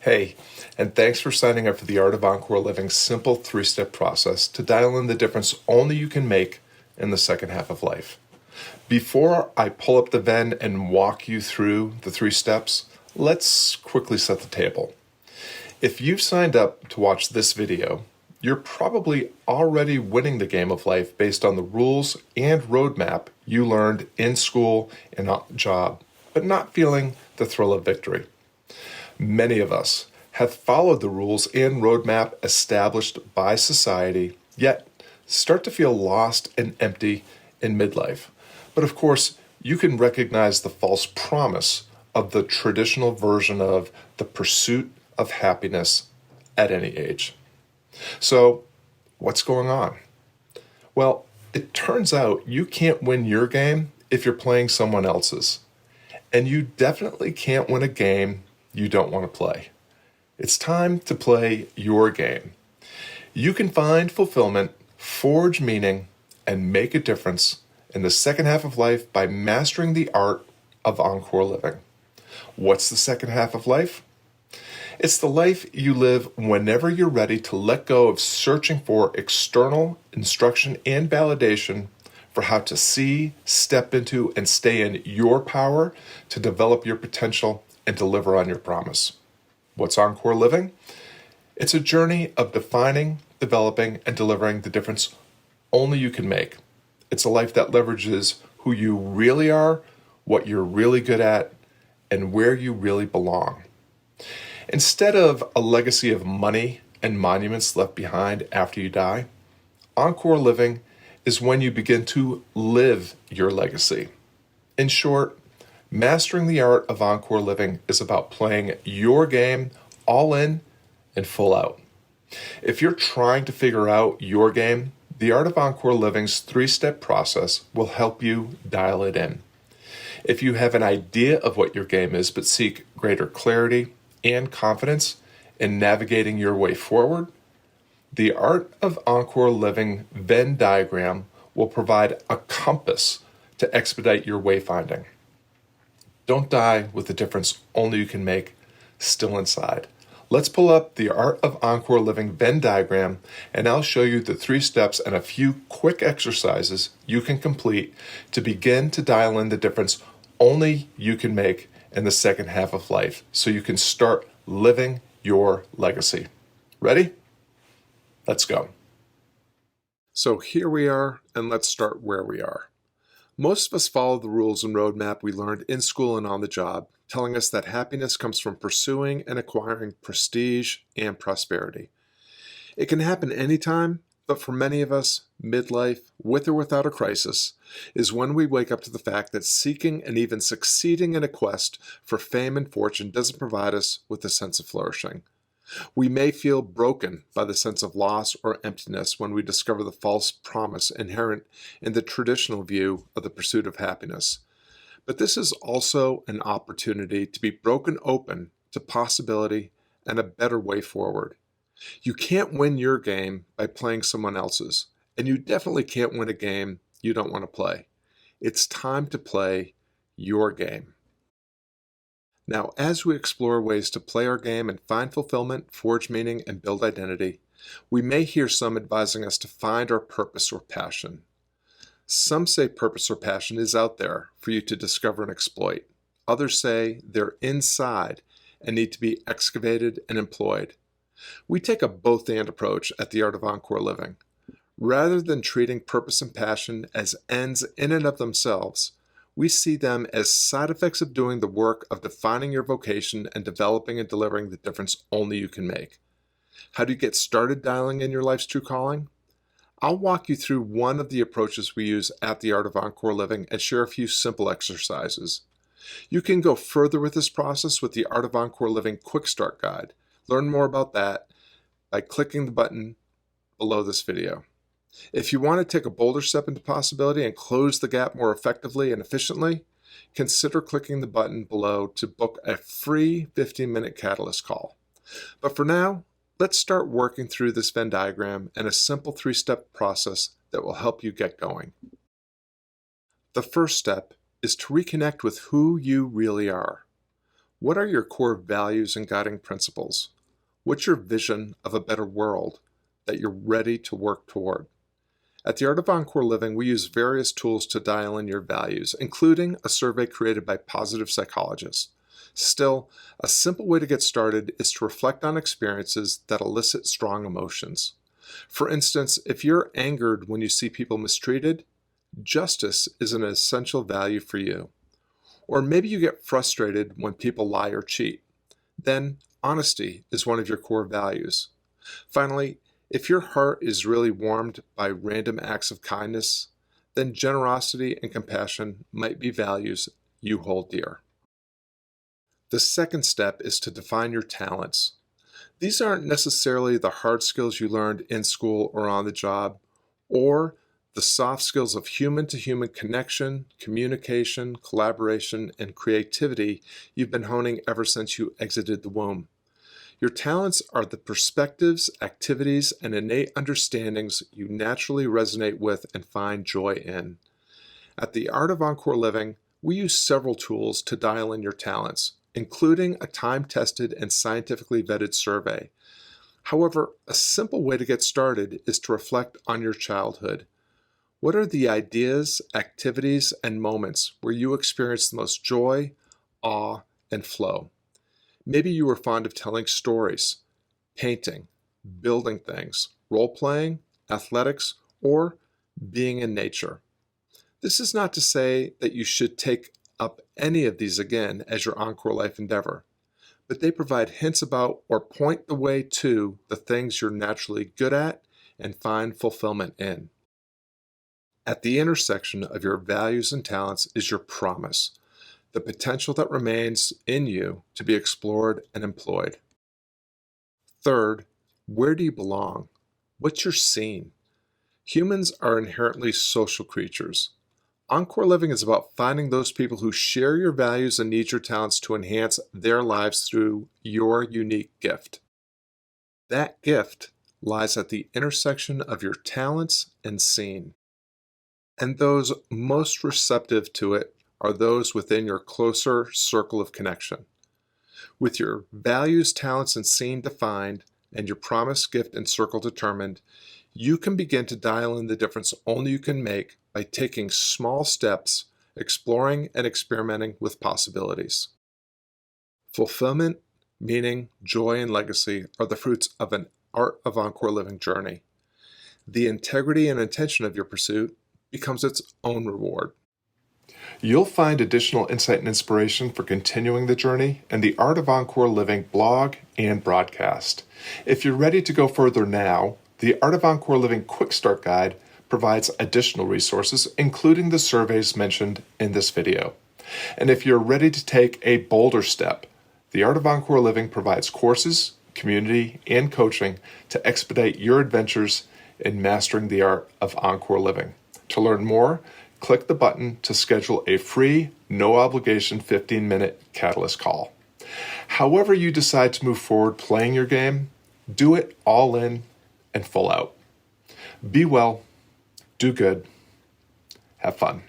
Hey, and thanks for signing up for the Art of Encore Living's simple three-step process to dial in the difference only you can make in the second half of life. Before I pull up the Venn and walk you through the 3 steps, let's quickly set the table. If you've signed up to watch this video, you're probably already winning the game of life based on the rules and roadmap you learned in school and on the job, but not feeling the thrill of victory. Many of us have followed the rules and roadmap established by society, yet start to feel lost and empty in midlife. But of course, you can recognize the false promise of the traditional version of the pursuit of happiness at any age. So, what's going on? Well, it turns out you can't win your game if you're playing someone else's. And you definitely can't win a game you don't want to play. It's time to play your game. You can find fulfillment, forge meaning, and make a difference in the second half of life by mastering the art of Encore living. What's the second half of life? It's the life you live whenever you're ready to let go of searching for external instruction and validation for how to see, step into, and stay in your power to develop your potential and deliver on your promise. What's Encore living? It's a journey of defining, developing, and delivering the difference only you can make. It's a life that leverages who you really are, what you're really good at, and where you really belong. Instead of a legacy of money and monuments left behind after you die, Encore living is when you begin to live your legacy. In short, mastering the art of Encore living is about playing your game all in and full out. If you're trying to figure out your game, the Art of Encore Living's 3-step process will help you dial it in. If you have an idea of what your game is but seek greater clarity and confidence in navigating your way forward, the Art of Encore Living Venn diagram will provide a compass to expedite your wayfinding. Don't die with the difference only you can make still inside. Let's pull up the Art of Encore Living Venn diagram, and I'll show you the 3 steps and a few quick exercises you can complete to begin to dial in the difference only you can make in the second half of life so you can start living your legacy. Ready? Let's go. So here we are, and let's start where we are. Most of us follow the rules and roadmap we learned in school and on the job, telling us that happiness comes from pursuing and acquiring prestige and prosperity. It can happen anytime, but for many of us, midlife, with or without a crisis, is when we wake up to the fact that seeking and even succeeding in a quest for fame and fortune doesn't provide us with a sense of flourishing. We may feel broken by the sense of loss or emptiness when we discover the false promise inherent in the traditional view of the pursuit of happiness. But this is also an opportunity to be broken open to possibility and a better way forward. You can't win your game by playing someone else's, and you definitely can't win a game you don't want to play. It's time to play your game. Now, as we explore ways to play our game and find fulfillment, forge meaning, and build identity, we may hear some advising us to find our purpose or passion. Some say purpose or passion is out there for you to discover and exploit. Others say they're inside and need to be excavated and employed. We take a both-and approach at the Art of Encore Living. Rather than treating purpose and passion as ends in and of themselves, we see them as side effects of doing the work of defining your vocation and developing and delivering the difference only you can make. How do you get started dialing in your life's true calling? I'll walk you through one of the approaches we use at the Art of Encore Living and share a few simple exercises. You can go further with this process with the Art of Encore Living Quick Start Guide. Learn more about that by clicking the button below this video. If you want to take a bolder step into possibility and close the gap more effectively and efficiently, consider clicking the button below to book a free 15-minute Catalyst call. But for now, let's start working through this Venn diagram and a simple 3-step process that will help you get going. The first step is to reconnect with who you really are. What are your core values and guiding principles? What's your vision of a better world that you're ready to work toward? At the Art of Encore Living, we use various tools to dial in your values, including a survey created by positive psychologists. Still, a simple way to get started is to reflect on experiences that elicit strong emotions. For instance, if you're angered when you see people mistreated, justice is an essential value for you. Or maybe you get frustrated when people lie or cheat. Then honesty is one of your core values. Finally, if your heart is really warmed by random acts of kindness, then generosity and compassion might be values you hold dear. The second step is to define your talents. These aren't necessarily the hard skills you learned in school or on the job, or the soft skills of human-to-human connection, communication, collaboration, and creativity you've been honing ever since you exited the womb. Your talents are the perspectives, activities, and innate understandings you naturally resonate with and find joy in. At the Art of Encore Living, we use several tools to dial in your talents, including a time-tested and scientifically vetted survey. However, a simple way to get started is to reflect on your childhood. What are the ideas, activities, and moments where you experienced the most joy, awe, and flow? Maybe you were fond of telling stories, painting, building things, role-playing, athletics, or being in nature. This is not to say that you should take up any of these again as your Encore life endeavor, but they provide hints about or point the way to the things you're naturally good at and find fulfillment in. At the intersection of your values and talents is your promise, the potential that remains in you to be explored and employed. Third, where do you belong? What's your scene? Humans are inherently social creatures. Encore Living is about finding those people who share your values and need your talents to enhance their lives through your unique gift. That gift lies at the intersection of your talents and scene. And those most receptive to it are those within your closer circle of connection. With your values, talents, and scene defined, and your promise, gift, and circle determined, you can begin to dial in the difference only you can make by taking small steps, exploring and experimenting with possibilities. Fulfillment, meaning, joy, and legacy are the fruits of an Art of Encore Living journey. The integrity and intention of your pursuit becomes its own reward. You'll find additional insight and inspiration for continuing the journey in the Art of Encore Living blog and broadcast. If you're ready to go further now, the Art of Encore Living Quick Start Guide provides additional resources, including the surveys mentioned in this video. And if you're ready to take a bolder step, the Art of Encore Living provides courses, community, and coaching to expedite your adventures in mastering the art of Encore Living. To learn more, click the button to schedule a free, no-obligation 15-minute Catalyst call. However you decide to move forward playing your game, do it all in and full out. Be well, do good, have fun.